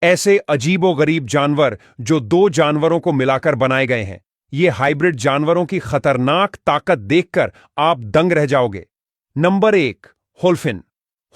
ऐसे अजीबोगरीब जानवर जो दो जानवरों को मिलाकर बनाए गए हैं। ये हाइब्रिड जानवरों की खतरनाक ताकत देखकर आप दंग रह जाओगे। नंबर 1, होल्फिन।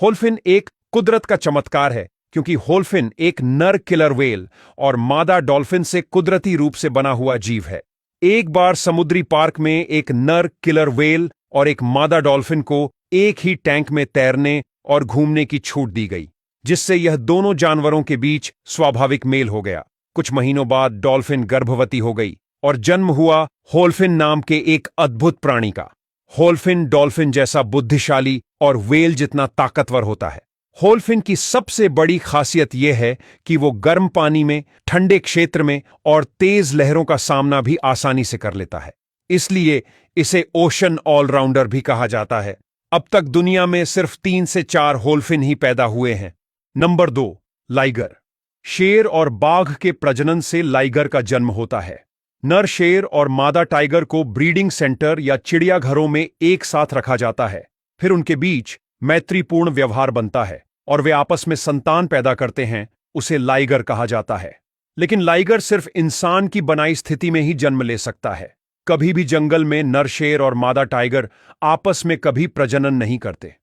होल्फिन एक कुदरत का चमत्कार है, क्योंकि होल्फिन एक नर किलर व्हेल और मादा डॉल्फिन से कुदरती रूप से बना हुआ जीव है। एक बार समुद्री पार्क में एक नर किलर व्हेल और एक मादा डॉल्फिन को एक ही टैंक में तैरने और घूमने की छूट दी गई, जिससे यह दोनों जानवरों के बीच स्वाभाविक मेल हो गया। कुछ महीनों बाद डॉल्फिन गर्भवती हो गई और जन्म हुआ होल्फिन नाम के एक अद्भुत प्राणी का। होल्फिन डॉल्फिन जैसा बुद्धिशाली और व्हेल जितना ताकतवर होता है। होल्फिन की सबसे बड़ी खासियत यह है कि वो गर्म पानी में, ठंडे क्षेत्र में और तेज लहरों का सामना भी आसानी से कर लेता है। इसलिए इसे ओशन ऑलराउंडर भी कहा जाता है। अब तक दुनिया में सिर्फ 3 से 4 होल्फिन ही पैदा हुए हैं। Number 2, liger. शेर और बाघ के प्रजनन से लाइगर का जन्म होता है। नर शेर और मादा टाइगर को ब्रीडिंग सेंटर या चिड़ियाघरों में एक साथ रखा जाता है। फिर उनके बीच मैत्रीपूर्ण व्यवहार बनता है और वे आपस में संतान पैदा करते हैं। उसे लाइगर कहा जाता है। लेकिन लाइगर सिर्फ इंसान की बनाई स्थिति में ही जन्म ले सकता है। कभी भी जंगल में नर शेर और मादा टाइगर आपस में कभी प्रजनन नहीं करते।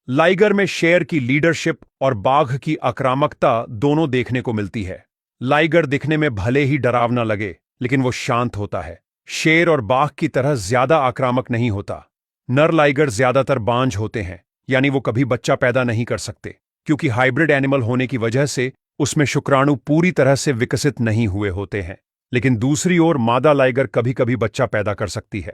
लाइगर में शेर की लीडरशिप और बाघ की आक्रामकता दोनों देखने को मिलती है। लाइगर दिखने में भले ही डरावना लगे, लेकिन वो शांत होता है। शेर और बाघ की तरह ज्यादा आक्रामक नहीं होता। नर लाइगर ज्यादातर बांझ होते हैं, यानी वो कभी बच्चा पैदा नहीं कर सकते, क्योंकि हाइब्रिड एनिमल होने की वजह से उसमें शुक्राणु पूरी तरह से विकसित नहीं हुए होते हैं। लेकिन दूसरी ओर मादा लाइगर कभी कभी बच्चा पैदा कर सकती है।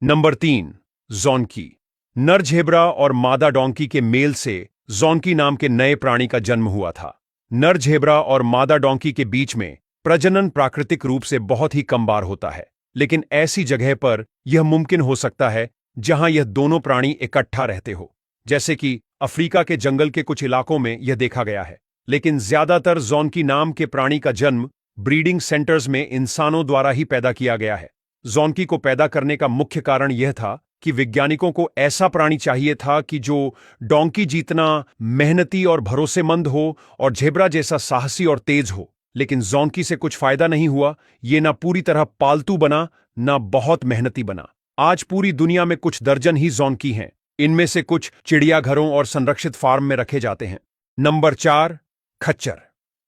नंबर 3, ज़ॉन्की। नर झेब्रा और मादा डोंकी के मेल से ज़ॉन्की नाम के नए प्राणी का जन्म हुआ था। नर झेब्रा और मादा डोंकी के बीच में प्रजनन प्राकृतिक रूप से बहुत ही कम बार होता है, लेकिन ऐसी जगह पर यह मुमकिन हो सकता है जहां यह दोनों प्राणी इकट्ठा रहते हो, जैसे कि अफ्रीका के जंगल के कुछ इलाकों में यह देखा गया है। लेकिन ज्यादातर ज़ॉन्की नाम के प्राणी का जन्म ब्रीडिंग सेंटर्स में इंसानों द्वारा ही पैदा किया गया है। ज़ॉन्की को पैदा करने का मुख्य कारण यह था कि वैज्ञानिकों को ऐसा प्राणी चाहिए था कि जो डोंकी जितना मेहनती और भरोसेमंद हो और झेब्रा जैसा साहसी और तेज हो। लेकिन ज़ॉन्की से कुछ फायदा नहीं हुआ। ये ना पूरी तरह पालतू बना, ना बहुत मेहनती बना। आज पूरी दुनिया में कुछ दर्जन ही ज़ॉन्की हैं। इनमें से कुछ चिड़ियाघरों और संरक्षित फार्म में रखे जाते हैं। नंबर 4, खच्चर।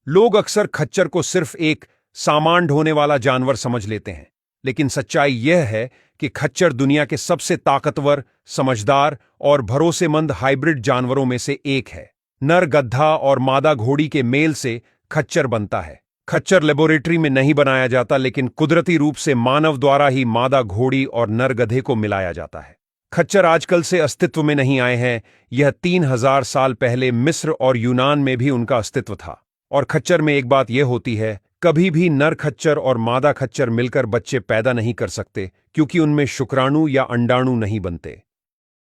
लोग अक्सर खच्चर को सिर्फ एक सामान ढोने वाला जानवर समझ लेते हैं, लेकिन सच्चाई यह है कि खच्चर दुनिया के सबसे ताकतवर, समझदार और भरोसेमंद हाइब्रिड जानवरों में से एक है। नर गधा और मादा घोड़ी के मेल से खच्चर बनता है। खच्चर लेबोरेटरी में नहीं बनाया जाता, लेकिन कुदरती रूप से मानव द्वारा ही मादा घोड़ी और नर गधे को मिलाया जाता है। खच्चर आजकल से अस्तित्व में नहीं आए हैं। यह 3000 साल पहले मिस्र और यूनान में भी उनका अस्तित्व था। और खच्चर में एक बात यह होती है, कभी भी नर खच्चर और मादा खच्चर मिलकर बच्चे पैदा नहीं कर सकते, क्योंकि उनमें शुक्राणु या अंडाणु नहीं बनते।